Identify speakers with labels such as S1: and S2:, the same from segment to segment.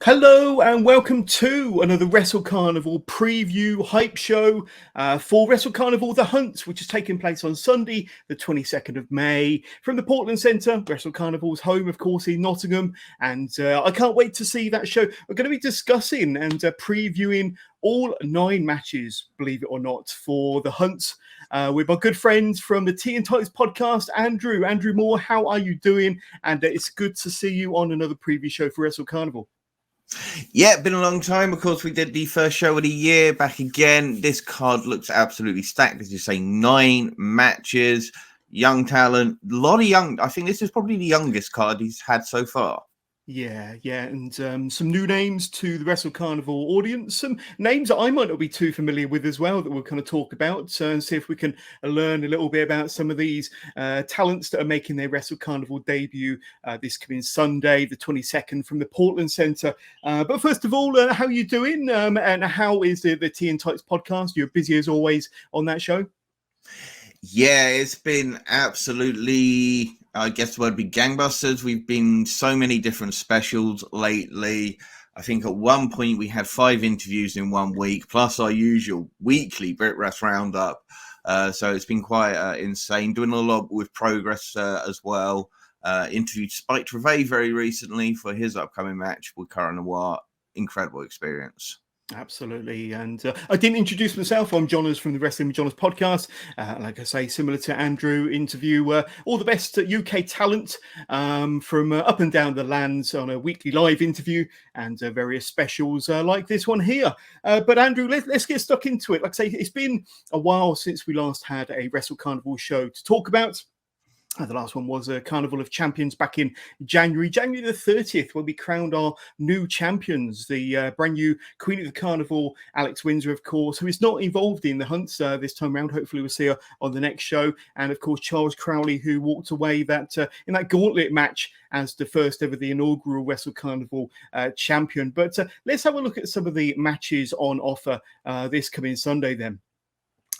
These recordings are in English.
S1: Hello and welcome to another Wrestle Carnival preview hype show for Wrestle Carnival The Hunt, which is taking place on Sunday, the 22nd of May, from the Portland Centre. Wrestle Carnival's home, of course, in Nottingham. And I can't wait to see that show. We're going to be discussing and previewing all 9 matches, believe it or not, for The Hunt with my good friends from the Tea and Tights podcast, Andrew Moore. How are you doing? And it's good to see you on another preview show for Wrestle Carnival.
S2: Yeah, been a long time. Of course, we did the first show of the year back again. This card looks absolutely stacked. As you say, 9 matches, young talent, a lot of young. I think this is probably the youngest card he's had so far.
S1: Yeah, and some new names to the Wrestle Carnival audience, some names that I might not be too familiar with as well that we'll kind of talk about and see if we can learn a little bit about some of these talents that are making their Wrestle Carnival debut this coming Sunday, the 22nd, from the Portland Centre. But first of all, how are you doing? And how is the Tea and Tights podcast? You're busy as always on that show?
S2: Yeah, it's been absolutely, I guess the word would be gangbusters. We've been so many different specials lately. I think at one point we had 5 interviews in 1 week, plus our usual weekly Brit Rest Roundup. So it's been quite insane. Doing a lot with Progress as well. Interviewed Spike Trevay very recently for his upcoming match with Cara Noir. Incredible experience.
S1: Absolutely. And I didn't introduce myself. I'm Jonas from the Wrestling with Jonas podcast. Like I say, similar to Andrew, interview all the best UK talent from up and down the lands on a weekly live interview and various specials like this one here. But Andrew, let's get stuck into it. Like I say, it's been a while since we last had a Wrestle Carnival show to talk about. The last one was a Carnival of Champions back in January the 30th, when we crowned our new champions, the brand new Queen of the Carnival, Alex Windsor, of course, who is not involved in the hunts this time around. Hopefully we'll see her on the next show. And of course, Charles Crowley, who walked away that in that gauntlet match as the first ever, the inaugural Wrestle Carnival champion. But let's have a look at some of the matches on offer this coming Sunday then.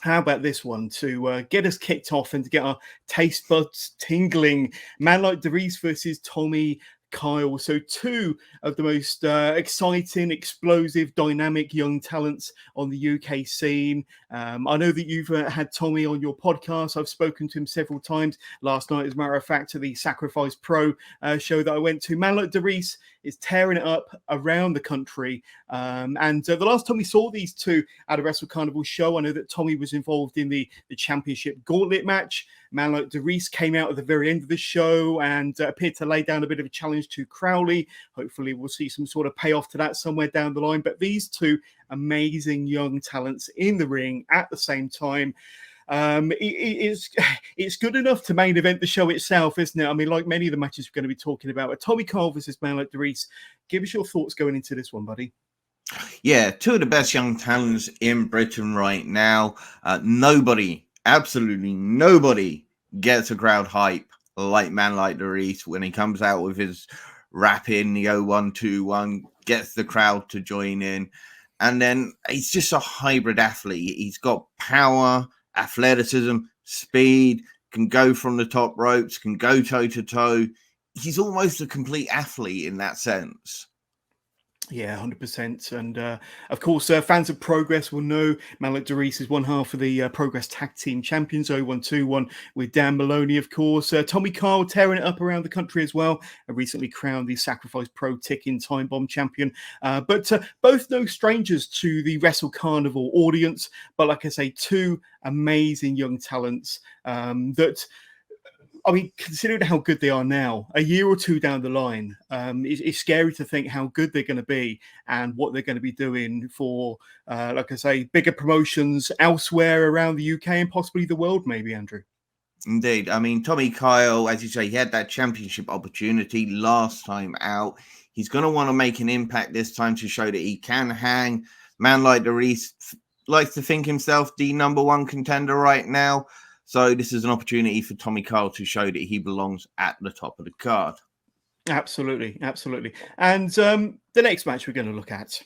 S1: How about this one to get us kicked off and to get our taste buds tingling? Man Like DeReiss versus Tommy Kyle. So 2 of the most exciting, explosive, dynamic young talents on the UK scene. I know that you've had Tommy on your podcast. I've spoken to him several times. Last night, as a matter of fact, to the Sacrifice Pro show that I went to. Man Like DeReiss is tearing it up around the country. And the last time we saw these 2 at a Wrestle Carnival show, I know that Tommy was involved in the championship gauntlet match. Man Like DeReiss came out at the very end of the show and appeared to lay down a bit of a challenge to Crowley. Hopefully we'll see some sort of payoff to that somewhere down the line. But these 2 amazing young talents in the ring at the same time. It's good enough to main event the show itself, isn't it? I mean, like many of the matches we're going to be talking about, Tommy Kyle versus Man Like DeReiss. Give us your thoughts going into this one, buddy.
S2: Yeah, 2 of the best young talents in Britain right now. Absolutely nobody gets a crowd hype like Man Like DeReiss when he comes out with his rap in the 0121, gets the crowd to join in. And then he's just a hybrid athlete. He's got power, athleticism, speed, can go from the top ropes, can go toe to toe. He's almost a complete athlete in that sense.
S1: Yeah, 100%. And of course, fans of Progress will know Man Like DeReiss is one half of the Progress Tag Team Champions, 0121, with Dan Maloney, of course. Tommy Kyle tearing it up around the country as well. Recently crowned the Sacrifice Pro Ticking Time Bomb Champion. But both no strangers to the Wrestle Carnival audience. But like I say, 2 amazing young talents that... I mean, considering how good they are now, a year or 2 down the line, it's scary to think how good they're going to be and what they're going to be doing for, like I say, bigger promotions elsewhere around the UK and possibly the world, maybe, Andrew.
S2: Indeed. I mean, Tommy Kyle, as you say, he had that championship opportunity last time out. He's going to want to make an impact this time to show that he can hang. Man Like DeReiss likes to think himself the number 1 contender right now. So this is an opportunity for Tommy Kyle to show that he belongs at the top of the card.
S1: Absolutely. And the next match we're going to look at,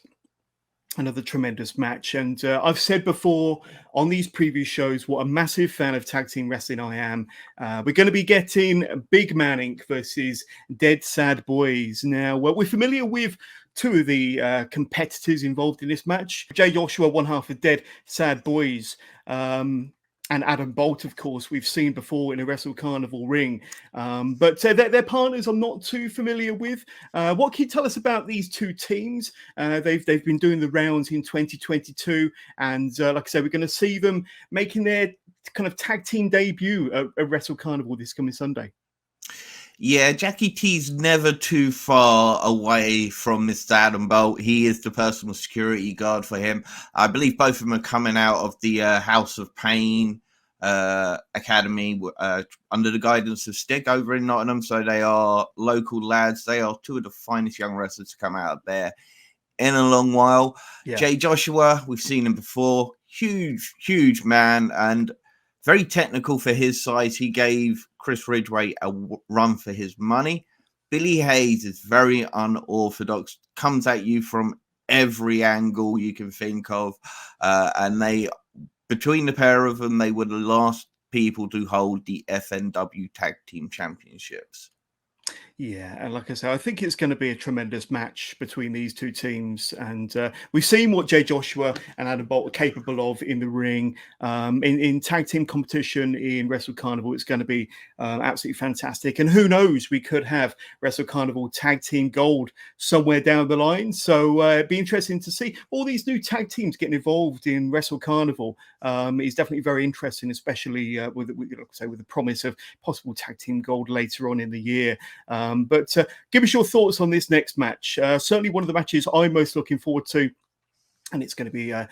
S1: another tremendous match. And I've said before on these previous shows what a massive fan of tag team wrestling I am. We're going to be getting Big Man Inc. versus Dead Sad Boys. Now, we're familiar with two of the competitors involved in this match. Jay Joshua, one half of Dead Sad Boys, and Adam Bolt, of course, we've seen before in a Wrestle Carnival ring. But their partners I'm not too familiar with. What can you tell us about these two teams? They've been doing the rounds in 2022. And like I said, we're going to see them making their kind of tag team debut at Wrestle Carnival this coming Sunday.
S2: Yeah, Jackie T's never too far away from Mr. Adam Bolt. He is the personal security guard for him. I believe both of them are coming out of the House of Pain Academy under the guidance of Stig over in Nottingham. So they are local lads. They are two of the finest young wrestlers to come out of there in a long while. Yeah. Jay Joshua, we've seen him before. Huge man, and very technical for his size. He gave Chris Ridgway a run for his money. Billy Hayes is very unorthodox, comes at you from every angle you can think of. And they, between the pair of them, they were the last people to hold the FNW Tag Team Championships.
S1: Yeah, and like I say, I think it's going to be a tremendous match between these two teams. And we've seen what Jay Joshua and Adam Bolt are capable of in the ring. In tag team competition in Wrestle Carnival, it's going to be absolutely fantastic. And who knows, we could have Wrestle Carnival tag team gold somewhere down the line. So it'd be interesting to see all these new tag teams getting involved in Wrestle Carnival. Is definitely very interesting, especially with the promise of possible tag team gold later on in the year. But give us your thoughts on this next match. Certainly one of the matches I'm most looking forward to. And it's going to be a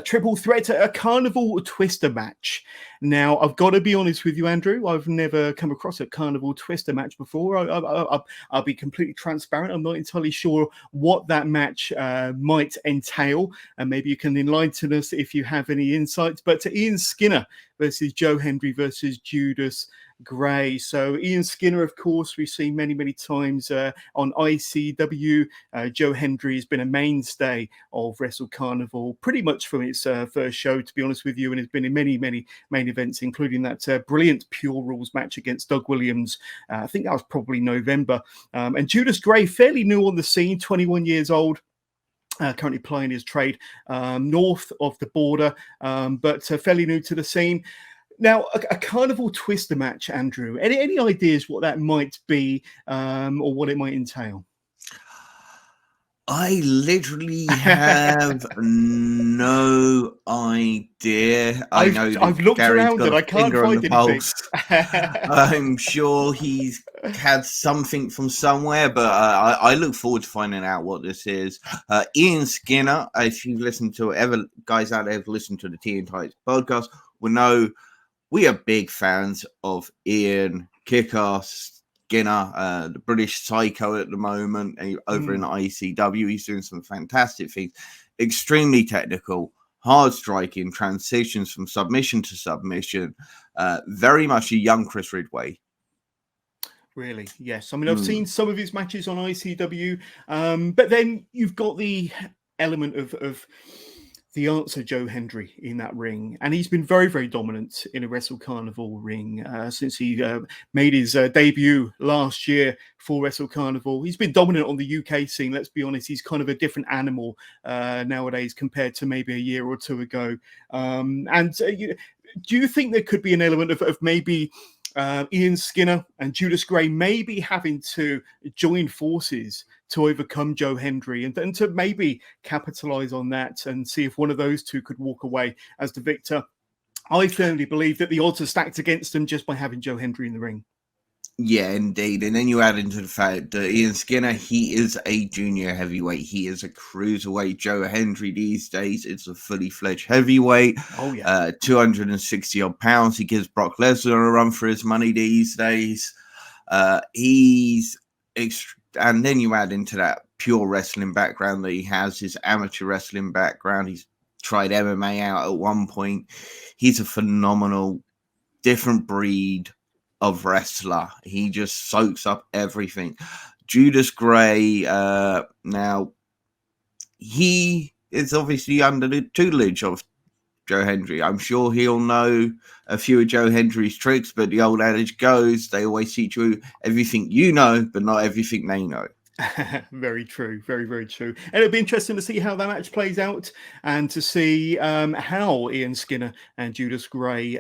S1: triple threat, a Carnival Twister match. Now, I've got to be honest with you, Andrew. I've never come across a Carnival Twister match before. I'll be completely transparent. I'm not entirely sure what that match might entail. And maybe you can enlighten us if you have any insights. But to Ian Skinner versus Joe Hendry versus Judas Gray. So Ian Skinner, of course, we've seen many times on ICW. Joe Hendry has been a mainstay of Wrestle Carnival pretty much from its first show, to be honest with you, and has been in many main events, including that brilliant Pure Rules match against Doug Williams. I think that was probably November. And Judas Gray, fairly new on the scene, 21 years old. Currently plying his trade north of the border, but fairly new to the scene. Now, a Carnival Twister match, Andrew. Any ideas what that might be or what it might entail?
S2: I literally have no idea.
S1: I've looked
S2: Gary's
S1: around and I can't find anything.
S2: I'm sure he's had something from somewhere, but I look forward to finding out what this is. Ian Skinner, if you've listened to guys out there who've listened to the Untitled podcast, will know we are big fans of Ian Kick-Ass Skinner, the British Psycho at the moment over in ICW. He's doing some fantastic things, extremely technical, hard striking, transitions from submission to submission. Very much a young Chris Ridgway.
S1: Really? Yes. I mean, I've seen some of his matches on ICW, but then you've got the element of the answer Joe Hendry in that ring, and he's been very dominant in a Wrestle Carnival ring since he made his debut last year for Wrestle Carnival. He's been dominant on the UK scene. Let's be honest, he's kind of a different animal nowadays compared to maybe a year or two ago. Do you think there could be an element of maybe Ian Skinner and Judas Gray maybe having to join forces to overcome Joe Hendry and to maybe capitalize on that and see if one of those two could walk away as the victor? I firmly believe that the odds are stacked against them just by having Joe Hendry in the ring.
S2: Yeah, indeed. And then you add into the fact that Ian Skinner, he is a junior heavyweight. He is a cruiserweight. Joe Hendry these days is a fully fledged heavyweight.
S1: Oh, yeah.
S2: 260 odd pounds. He gives Brock Lesnar a run for his money these days. And then you add into that pure wrestling background that he has, his amateur wrestling background. He's tried MMA out at one point. He's a phenomenal, different breed of wrestler. He just soaks up everything. Judas Gray, now he is obviously under the tutelage of Joe Hendry. I'm sure he'll know a few of Joe Hendry's tricks, but the old adage goes, they always teach you everything you know, but not everything they know.
S1: Very true, very, very true. And it'll be interesting to see how that match plays out, and to see how Ian Skinner and Judas Gray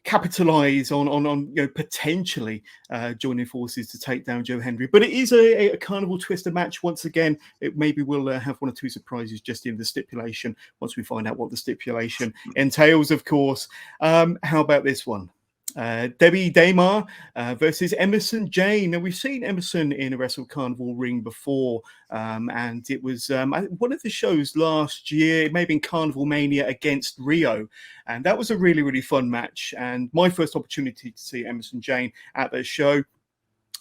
S1: capitalize on potentially joining forces to take down Joe Hendry. But it is a Carnival Twister match once again. Maybe we'll have one or two surprises just in the stipulation once we find out what the stipulation entails, of course. How about this one? Debbie Damar versus Emerson Jane. Now, we've seen Emerson in a Wrestle Carnival ring before, and it was one of the shows last year. It may have been Carnival Mania against Rio, and that was a really, really fun match, and my first opportunity to see Emerson Jane at the show.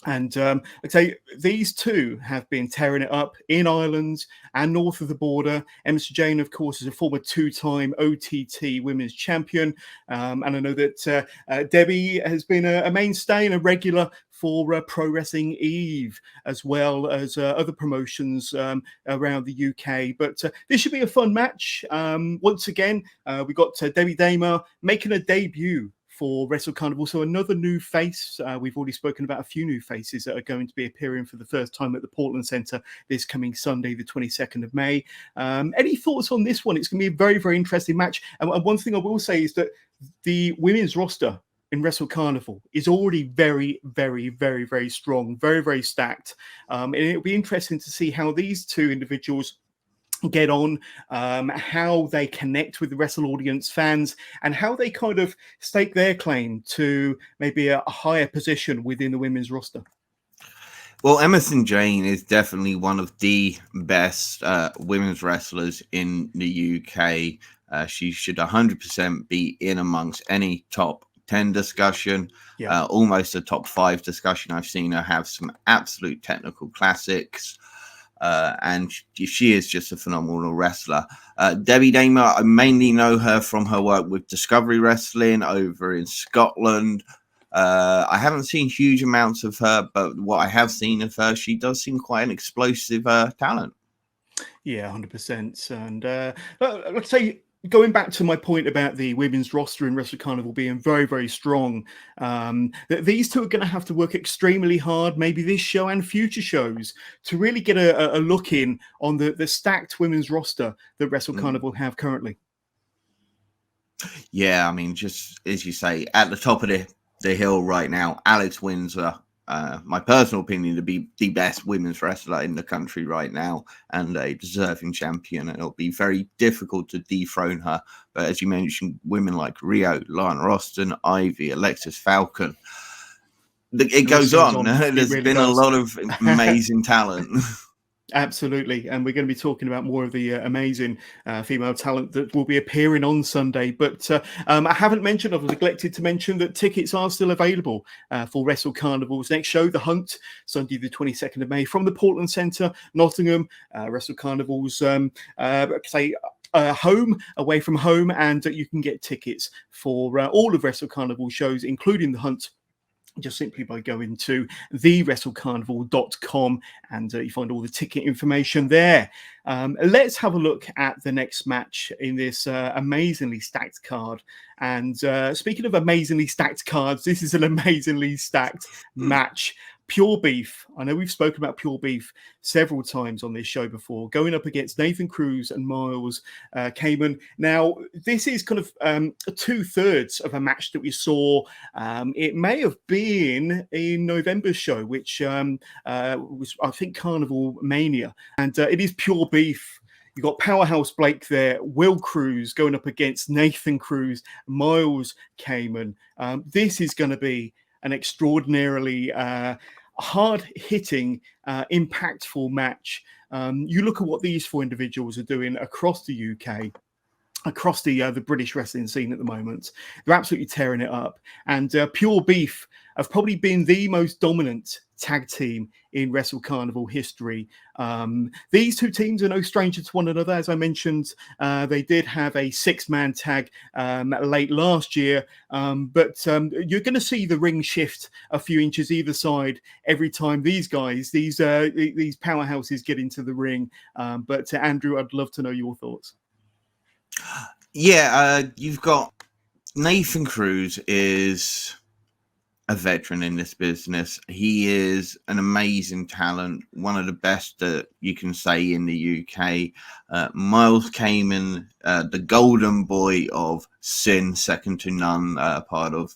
S1: And I'd say these two have been tearing it up in Ireland and north of the border. Emerson Jane, of course, is a former two-time OTT women's champion. And I know that Debbie has been a mainstay and a regular for Pro Wrestling Eve, as well as other promotions around the UK. But this should be a fun match. Once again, we got Debbie Damar making a debut for Wrestle Carnival. So another new face. We've already spoken about a few new faces that are going to be appearing for the first time at the Portland Centre this coming Sunday, the 22nd of May. Any thoughts on this one? It's going to be a very, very interesting match. And one thing I will say is that the women's roster in Wrestle Carnival is already very, very, very, very strong, very, very stacked. And it'll be interesting to see how these two individuals get on, how they connect with the Wrestle audience, fans, and how they kind of stake their claim to maybe a higher position within the women's roster.
S2: Well, Emerson Jane is definitely one of the best women's wrestlers in the UK. She should 100% be in amongst any top 10 discussion, almost a top 5 discussion. I've seen her have some absolute technical classics. And she is just a phenomenal wrestler. Debbie Damar, I mainly know her from her work with Discovery Wrestling over in Scotland. I haven't seen huge amounts of her, but what I have seen of her, she does seem quite an explosive talent.
S1: Yeah, 100%. And let's say, going back to my point about the women's roster in Wrestle Carnival being very, very strong, that these two are going to have to work extremely hard, maybe this show and future shows, to really get a look in on the stacked women's roster that Wrestle Carnival have currently.
S2: Yeah, I mean, just as you say, at the top of the hill right now, Alex Windsor, my personal opinion, to be the best women's wrestler in the country right now, and a deserving champion. And it'll be very difficult to dethrone her. But as you mentioned, women like Rio, Lana Roston, Ivy, Alexxis, Falcon. It goes on. There's really been a lot of amazing talent.
S1: Absolutely. And we're going to be talking about more of the amazing female talent that will be appearing on Sunday. But I haven't mentioned, I've neglected to mention that tickets are still available for Wrestle Carnival's next show, The Hunt, Sunday, the 22nd of May, from the Portland Centre, Nottingham. Wrestle Carnival's, home, away from home. And you can get tickets for all of Wrestle Carnival shows, including The Hunt, just simply by going to thewrestlecarnival.com, and you find all the ticket information there. Let's have a look at the next match in this amazingly stacked card. And speaking of amazingly stacked cards, this is an amazingly stacked match. Pure Beef. I know we've spoken about Pure Beef several times on this show before, going up against Nathan Cruz and Miles Kamen. Now, this is kind of 2/3 of a match that we saw. It may have been in November's show, which was, I think, Carnival Mania. And it is Pure Beef. You've got Powerhouse Blake there, Will Cruz going up against Nathan Cruz, Miles Kamen. This is going to be an extraordinarily hard-hitting, impactful match. You look at what these four individuals are doing across the UK, across the British wrestling scene at the moment. They're absolutely tearing it up. And Pure Beef have probably been the most dominant tag team in Wrestle Carnival history. These two teams are no stranger to one another. As I mentioned, they did have a 6-man tag late last year, but you're going to see the ring shift a few inches either side every time these guys, these powerhouses get into the ring. But Andrew, I'd love to know your thoughts.
S2: Yeah, you've got Nathan Cruz is a veteran in this business. He is an amazing talent, one of the best that you can say in the UK. Miles Kamen, the golden boy of Sin, second to none, part of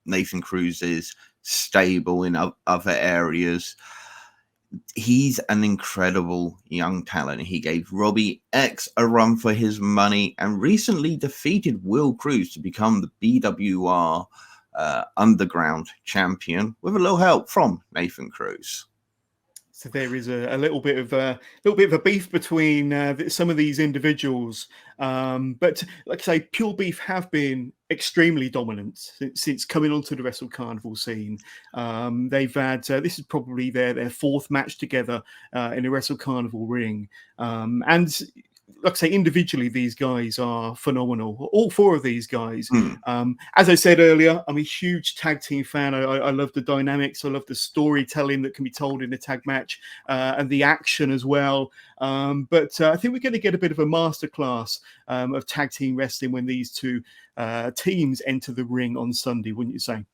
S2: Nathan Cruz's stable in other areas. He's an incredible young talent. He gave Robbie X a run for his money and recently defeated Will Cruz to become the BWR Underground champion with a little help from Nathan Cruz.
S1: So there is a little bit of a beef between some of these individuals, but like I say, Pure Beef have been extremely dominant since coming onto the Wrestle Carnival scene. They've had this is probably their fourth match together in a Wrestle Carnival ring, and like I say, individually, these guys are phenomenal. All four of these guys. As I said earlier, I'm a huge tag team fan. I love the dynamics. I love the storytelling that can be told in a tag match and the action as well. But I think we're going to get a bit of a masterclass of tag team wrestling when these two teams enter the ring on Sunday, wouldn't you say?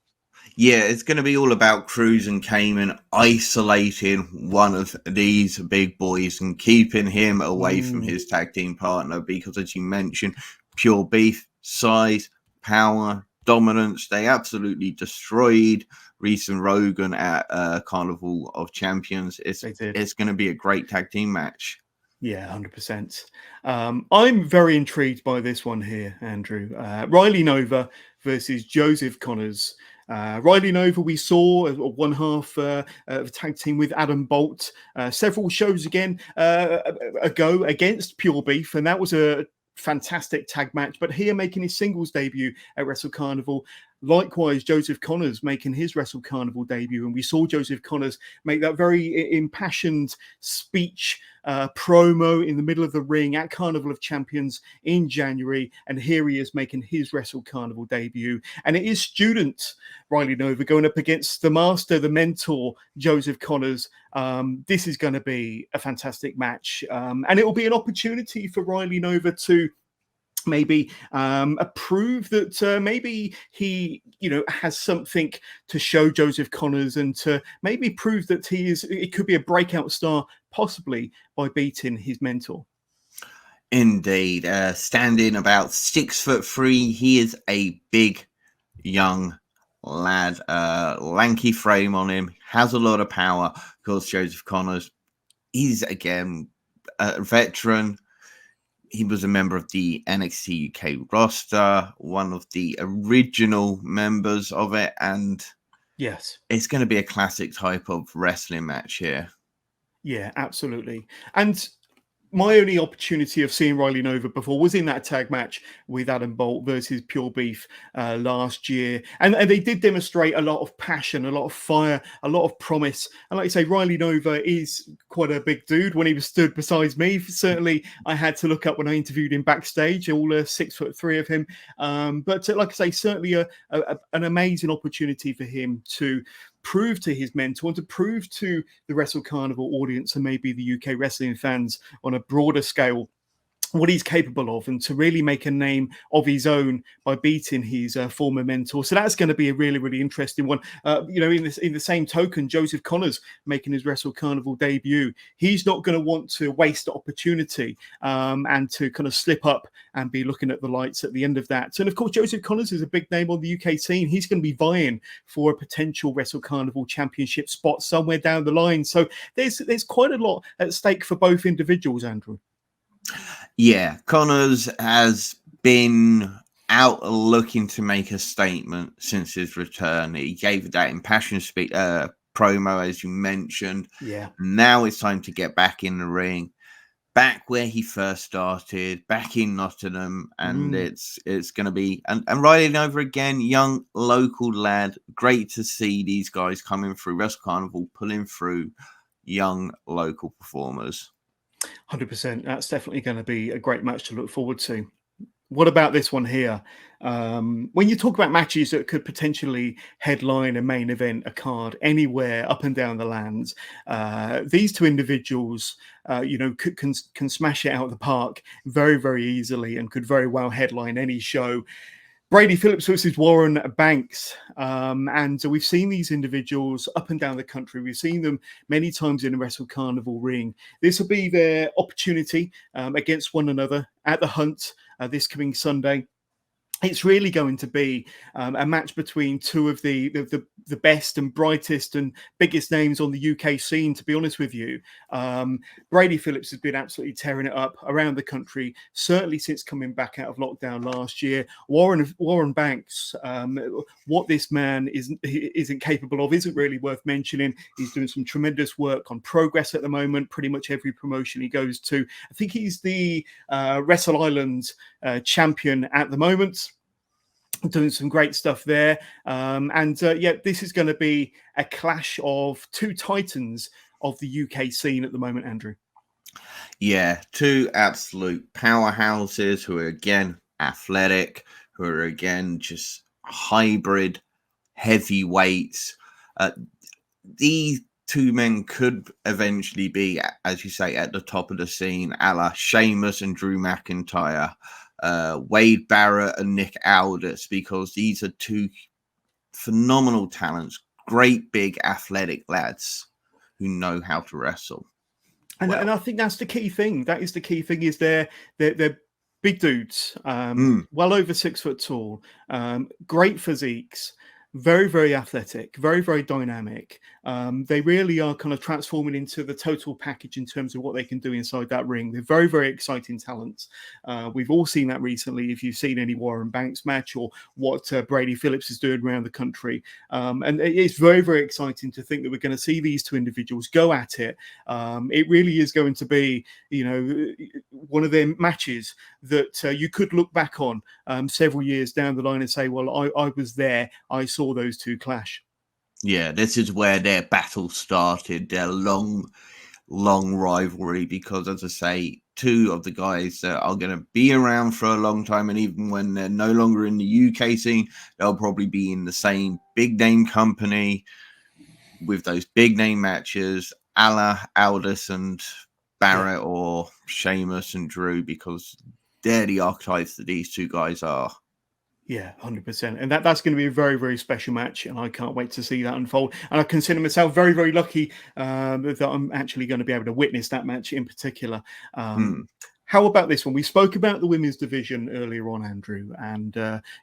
S2: Yeah, it's going to be all about Cruz and Kamen isolating one of these big boys and keeping him away from his tag team partner because, as you mentioned, Pure Beef, size, power, dominance, they absolutely destroyed Reese and Rogan at Carnival of Champions. It's going to be a great tag team match.
S1: Yeah, 100%. I'm very intrigued by this one here, Andrew. Riley Nova versus Joseph Connors. Riley Nova, we saw one half of a tag team with Adam Bolt several shows ago against Pure Beef, and that was a fantastic tag match. But here, making his singles debut at Wrestle Carnival. Likewise, Joseph Connors making his Wrestle Carnival debut, and we saw Joseph Connors make that very impassioned speech promo in the middle of the ring at Carnival of Champions in January, and here he is making his Wrestle Carnival debut. And it is student Riley Nova going up against the master, the mentor, Joseph Connors. This is going to be a fantastic match, and it will be an opportunity for Riley Nova to maybe prove that maybe he, has something to show Joseph Connors, and to maybe prove that it could be a breakout star, possibly by beating his mentor.
S2: Indeed, standing about 6'3", he is a big young lad, lanky frame on him, has a lot of power. Of course, Joseph Connors, he's again a veteran. He was a member of the NXT UK roster, one of the original members of it. And
S1: yes,
S2: it's going to be a classic type of wrestling match here.
S1: Yeah, absolutely. And my only opportunity of seeing Riley Nova before was in that tag match with Adam Bolt versus Pure Beef last year. And they did demonstrate a lot of passion, a lot of fire, a lot of promise. And like you say, Riley Nova is quite a big dude. When he was stood beside me, certainly I had to look up when I interviewed him backstage, all 6'3" of him. But like I say, certainly an amazing opportunity for him to prove to his mentor and to prove to the Wrestle Carnival audience and maybe the UK wrestling fans on a broader scale what he's capable of, and to really make a name of his own by beating his former mentor. So that's going to be a really, really interesting one. In the same token, Joseph Connors making his Wrestle Carnival debut, he's not going to want to waste the opportunity and to kind of slip up and be looking at the lights at the end of that. And of course, Joseph Connors is a big name on the UK scene. He's going to be vying for a potential Wrestle Carnival championship spot somewhere down the line. So there's quite a lot at stake for both individuals, Andrew.
S2: Yeah, Connors has been out looking to make a statement since his return. He gave that impassioned promo, as you mentioned.
S1: Yeah.
S2: Now it's time to get back in the ring, back where he first started, back in Nottingham, and it's going to be and Riley Nova again, young local lad. Great to see these guys coming through Wrestle Carnival, pulling through young local performers.
S1: 100%. That's definitely going to be a great match to look forward to. What about this one here? When you talk about matches that could potentially headline a main event, a card anywhere up and down the lands, these two individuals, can smash it out of the park very, very easily and could very well headline any show. Brady Phillips versus Warren Banks. And we've seen these individuals up and down the country. We've seen them many times in the Wrestle Carnival ring. This will be their opportunity against one another at the Hunt this coming Sunday. It's really going to be a match between two of the best and brightest and biggest names on the UK scene, to be honest with you. Brady Phillips has been absolutely tearing it up around the country, certainly since coming back out of lockdown last year. Warren Banks, what this man isn't capable of isn't really worth mentioning. He's doing some tremendous work on Progress at the moment, pretty much every promotion he goes to. I think he's the Wrestle Island champion at the moment. Doing some great stuff there. This is going to be a clash of two titans of the UK scene at the moment, Andrew.
S2: Yeah, two absolute powerhouses who are, again, athletic, who are, again, just hybrid heavyweights. These two men could eventually be, as you say, at the top of the scene, a la Sheamus and Drew McIntyre. Wade Barrett and Nick Aldis, because these are two phenomenal talents, great big athletic lads who know how to wrestle.
S1: And I think that's the key thing. That is the key thing, is they're big dudes, well over 6 foot tall, great physiques, very, very athletic, very, very dynamic. They really are kind of transforming into the total package in terms of what they can do inside that ring. They're very, very exciting talents. We've all seen that recently, if you've seen any Warren Banks match or what Brady Phillips is doing around the country. And it's very, very exciting to think that we're going to see these two individuals go at it. It really is going to be, one of their matches that you could look back on several years down the line and say, well, I was there. I saw those two clash.
S2: Yeah, this is where their battle started, their long rivalry, because, as I say, two of the guys that are going to be around for a long time, and even when they're no longer in the UK scene, they'll probably be in the same big name company with those big name matches, a la Aldis and Barrett, or Sheamus and Drew, because they're the archetypes that these two guys are.
S1: Yeah, 100%. And that's going to be a very, very special match. And I can't wait to see that unfold. And I consider myself very, very lucky that I'm actually going to be able to witness that match in particular. How about this one? We spoke about the women's division earlier on, Andrew, and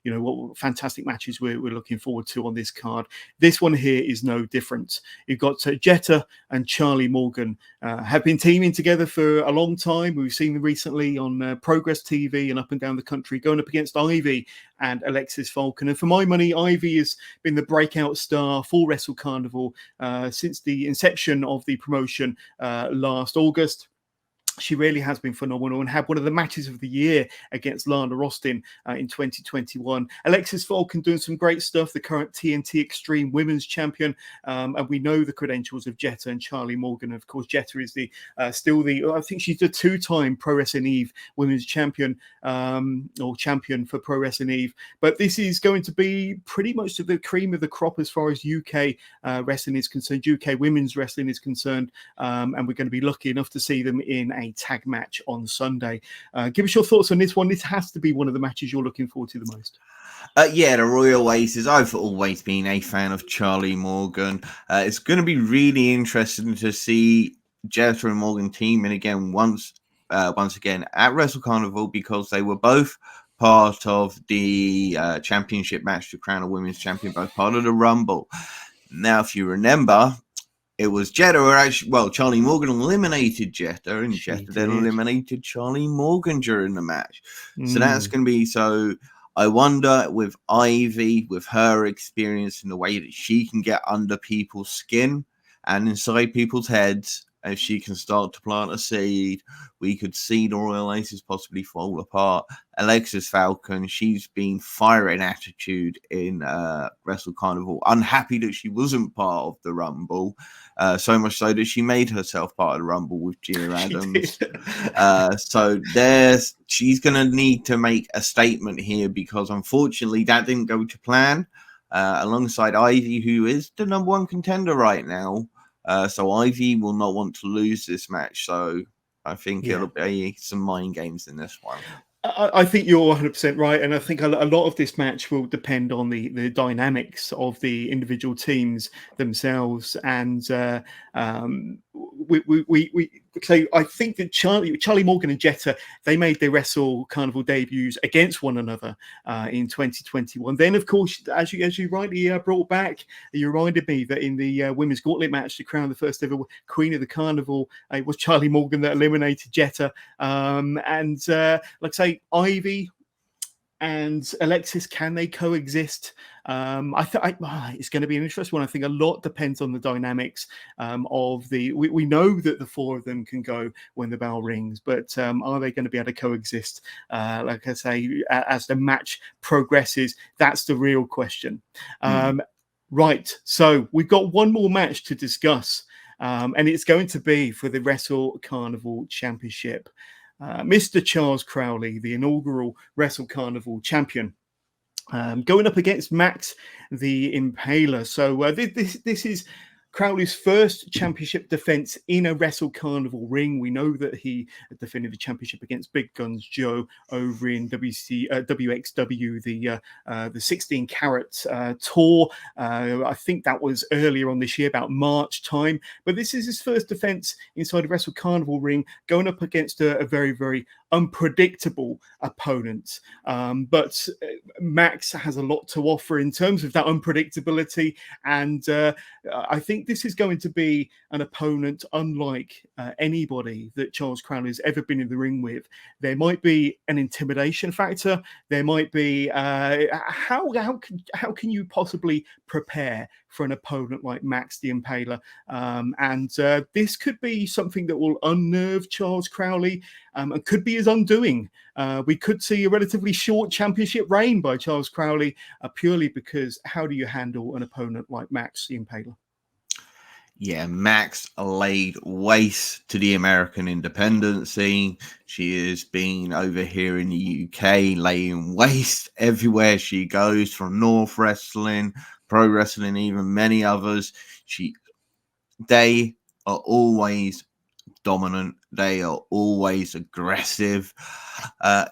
S1: what fantastic matches we're looking forward to on this card. This one here is no different. You've got Jetta and Charlie Morgan have been teaming together for a long time. We've seen them recently on Progress TV and up and down the country, going up against Ivy and Alexxis Falcon. And for my money, Ivy has been the breakout star for Wrestle Carnival since the inception of the promotion last August. She really has been phenomenal and had one of the matches of the year against Lana Austin in 2021. Alexxis Falcon doing some great stuff, the current TNT Extreme Women's Champion. And we know the credentials of Jetta and Charlie Morgan. Of course, Jetta is I think she's the 2-time Pro Wrestling Eve Women's Champion or champion for Pro Wrestling Eve. But this is going to be pretty much the cream of the crop as far as UK wrestling is concerned, UK women's wrestling is concerned. And we're going to be lucky enough to see them in a tag match on Sunday. Give us your thoughts on this one. This has to be one of the matches you're looking forward to the most.
S2: The Royal Aces. I've always been a fan of Charlie Morgan. It's going to be really interesting to see Jetta and Morgan teaming again once again at Wrestle Carnival, because they were both part of the championship match to crown a women's champion, both part of the Rumble. Now, if you remember, it was Jetta, Charlie Morgan eliminated Jetta, and Jetta then eliminated Charlie Morgan during the match. So that's going to be I wonder, with Ivy, with her experience in the way that she can get under people's skin and inside people's heads, if she can start to plant a seed, we could see the Royal Aces possibly fall apart. Alexxis Falcon, she's been firing attitude in Wrestle Carnival, unhappy that she wasn't part of the Rumble, so much so that she made herself part of the Rumble with Gia Adams. She's going to need to make a statement here, because unfortunately that didn't go to plan, alongside Ivy, who is the number one contender right now. So Ivy will not want to lose this match. So I think it'll be some mind games in this one.
S1: I think you're 100% right, and I think a lot of this match will depend on the dynamics of the individual teams themselves. And so I think that Charlie Morgan and Jetta, they made their Wrestle Carnival debuts against one another in 2021. Then, of course, as you rightly brought back, you reminded me that in the women's gauntlet match to crown the first ever Queen of the Carnival, it was Charlie Morgan that eliminated Jetta. Like I say, Ivy and Alexxis, can they coexist? It's going to be an interesting one. I think a lot depends on the dynamics of the. We know that the four of them can go when the bell rings, but are they going to be able to coexist? Like I say, as the match progresses, that's the real question. Right. So we've got one more match to discuss, and it's going to be for the Wrestle Carnival Championship. Mr. Charles Crowley, the inaugural Wrestle Carnival champion, going up against Max, the Impaler. So this is Crowley's first championship defense in a Wrestle Carnival ring. We know that he defended the championship against Big Guns Joe over in WXW, the 16 carat tour. I think that was earlier on this year, about March time. But this is his first defense inside a Wrestle Carnival ring, going up against a very, very unpredictable opponent. But Max has a lot to offer in terms of that unpredictability. And I think this is going to be an opponent unlike anybody that Charles Crowley has ever been in the ring with. There might be an intimidation factor. There might be how can you possibly prepare for an opponent like Max the Impaler? And this could be something that will unnerve Charles Crowley and could be his undoing. We could see a relatively short championship reign by Charles Crowley purely because how do you handle an opponent like Max the Impaler?
S2: Yeah, Max laid waste to the American independent scene. She has been over here in the UK laying waste everywhere she goes, from North Wrestling, Pro Wrestling, even many others. They are always dominant. They are always aggressive.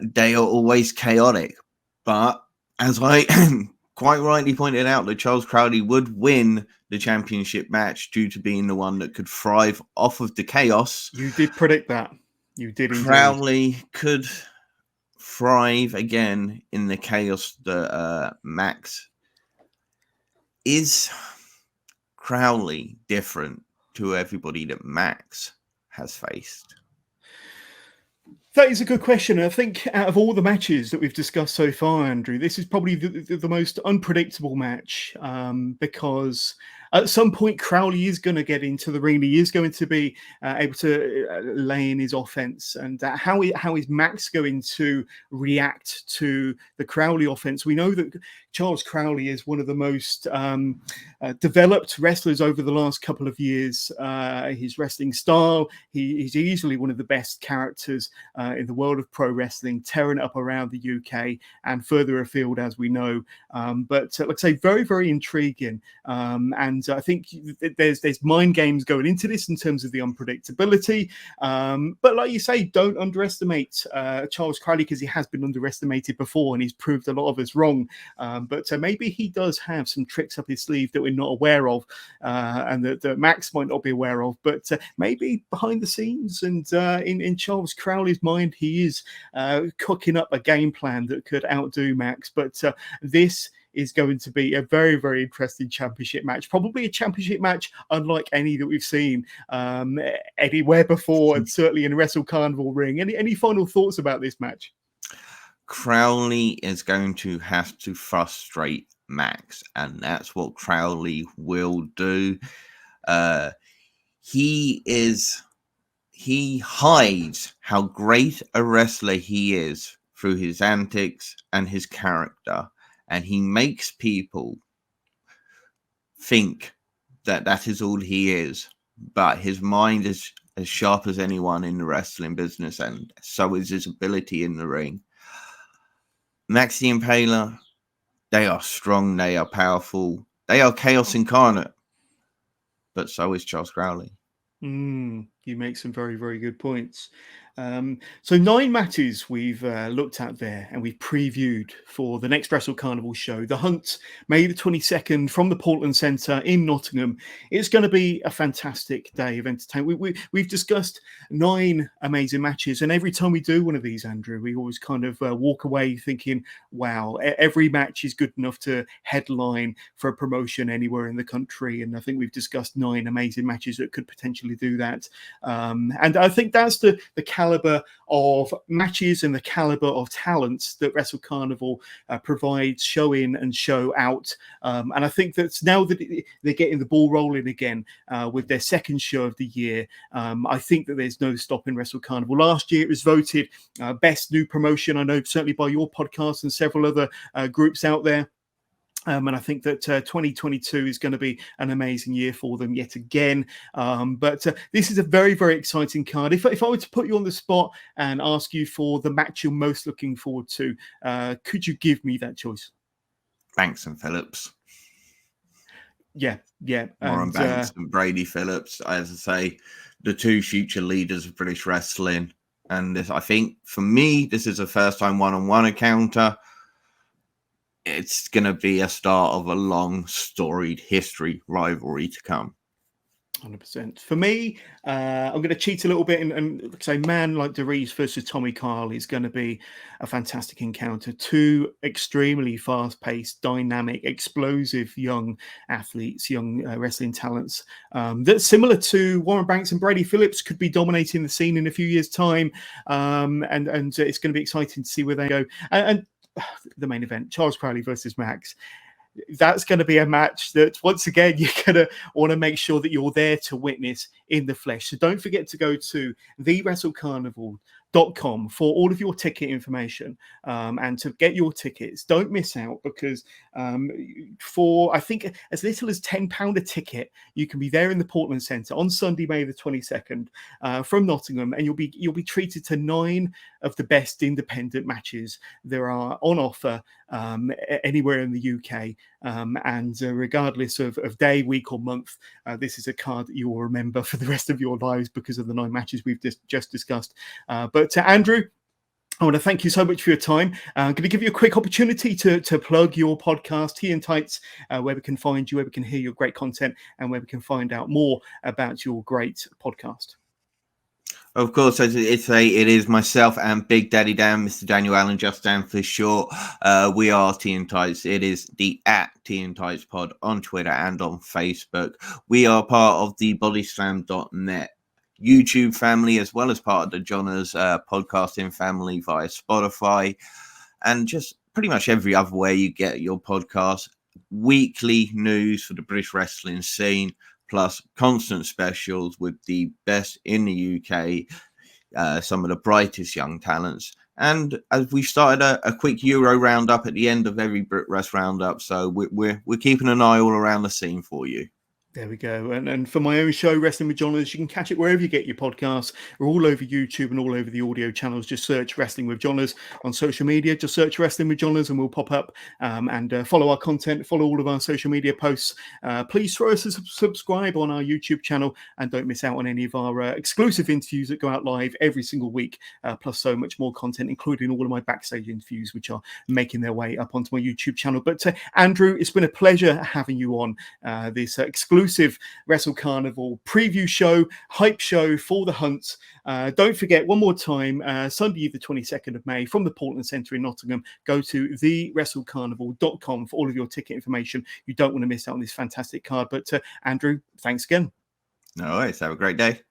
S2: They are always chaotic. But as I quite rightly pointed out, that Charles Crowley would win the championship match due to being the one that could thrive off of the chaos.
S1: You did predict that. You did.
S2: Crowley
S1: indeed.
S2: Could thrive again in the chaos that Max. Is Crowley different to everybody that Max has faced?
S1: That is a good question. I think out of all the matches that we've discussed so far, Andrew, this is probably the most unpredictable match because at some point Crowley is going to get into the ring. He is going to be able to lay in his offense. And how is Max going to react to the Crowley offense? We know that Charles Crowley is one of the most developed wrestlers over the last couple of years. His wrestling style, he's easily one of the best characters in the world of pro wrestling, tearing it up around the UK and further afield, as we know. But like I say, very, very intriguing. And I think there's mind games going into this in terms of the unpredictability. But like you say, don't underestimate Charles Crowley, because he has been underestimated before and he's proved a lot of us wrong. But maybe he does have some tricks up his sleeve that we're not aware of and that Max might not be aware of. But maybe behind the scenes and in Charles Crowley's mind, he is cooking up a game plan that could outdo Max. But this is going to be a very, very interesting championship match. Probably a championship match unlike any that we've seen anywhere before, and certainly in a Wrestle Carnival ring. Any final thoughts about this match?
S2: Crowley is going to have to frustrate Max, and that's what Crowley will do. He hides how great a wrestler he is through his antics and his character, and he makes people think that that is all he is. But his mind is as sharp as anyone in the wrestling business, and so is his ability in the ring. Max the Impaler, they are strong, they are powerful, they are chaos incarnate, but so is Charles Crowley.
S1: You make some very, very good points. So 9 matches we've looked at there and we've previewed for the next Wrestle Carnival show. The Hunt, May the 22nd from the Portland Centre in Nottingham. It's going to be a fantastic day of entertainment. We've discussed 9 amazing matches, and every time we do one of these, Andrew, we always kind of walk away thinking, wow, every match is good enough to headline for a promotion anywhere in the country. And I think we've discussed 9 amazing matches that could potentially do that. And I think that's the caliber of matches and the caliber of talents that Wrestle Carnival provides show in and show out. And I think that now that they're getting the ball rolling again with their second show of the year, I think that there's no stopping Wrestle Carnival. Last year it was voted best new promotion, I know certainly by your podcast and several other groups out there. And I think that 2022 is going to be an amazing year for them yet again. But this is a very, very exciting card. If I were to put you on the spot and ask you for the match you're most looking forward to, could you give me that choice?
S2: Banks and Phillips.
S1: Yeah.
S2: Warren Banks and Brady Phillips, as I say, the 2 future leaders of British wrestling. And this, I think, for me, this is a first-time one-on-one encounter. It's going to be a start of a long, storied history rivalry to come.
S1: 100%. For me, I'm going to cheat a little bit and say man like DeReese versus Tommy Kyle is going to be a fantastic encounter. 2 extremely fast-paced, dynamic, explosive young athletes, young wrestling talents that's similar to Warren Banks and Brady Phillips, could be dominating the scene in a few years' time. And it's going to be exciting to see where they go. And the main event, Charles Crowley versus Max. That's going to be a match that, once again, you're going to want to make sure that you're there to witness in the flesh. So don't forget to go to thewrestlecarnival.com for all of your ticket information and to get your tickets. Don't miss out, because for, I think, as little as £10 a ticket, you can be there in the Portland Centre on Sunday, May the 22nd from Nottingham, and you'll be treated to 9 of the best independent matches there are on offer anywhere in the UK. And regardless of day, week or month, this is a card that you will remember for the rest of your lives because of the 9 matches we've just discussed. But Andrew, I want to thank you so much for your time. I'm going to give you a quick opportunity to plug your podcast, Tea and Tights, where we can find you, where we can hear your great content, and where we can find out more about your great podcast.
S2: Of course, it is myself and Big Daddy Dan, Mr. Daniel Allen, just Dan for short. We are Tea and Tights. It is the @Tea and Tights Pod on Twitter and on Facebook. We are part of the bodyslam.net YouTube family, as well as part of the Johners podcasting family via Spotify, and just pretty much every other way you get your podcast. Weekly news for the British wrestling scene, plus constant specials with the best in the UK, some of the brightest young talents. And as we started a quick Euro roundup at the end of every Brit Rest roundup, so we're keeping an eye all around the scene for you.
S1: There we go. And for my own show, Wrestling with Johners, you can catch it wherever you get your podcasts. We're all over YouTube and all over the audio channels. Just search Wrestling with Johners on social media. Just search Wrestling with Johners and we'll pop up. And follow our content, follow all of our social media posts. Please throw us a subscribe on our YouTube channel, and don't miss out on any of our exclusive interviews that go out live every single week, plus so much more content, including all of my backstage interviews, which are making their way up onto my YouTube channel. But Andrew, it's been a pleasure having you on this exclusive Wrestle Carnival preview show, hype show for the Hunt. Don't forget, one more time, Sunday the 22nd of May from the Portland Centre in Nottingham. Go to thewrestlecarnival.com for all of your ticket information. You don't want to miss out on this fantastic card. But Andrew, thanks again.
S2: No worries. Have a great day.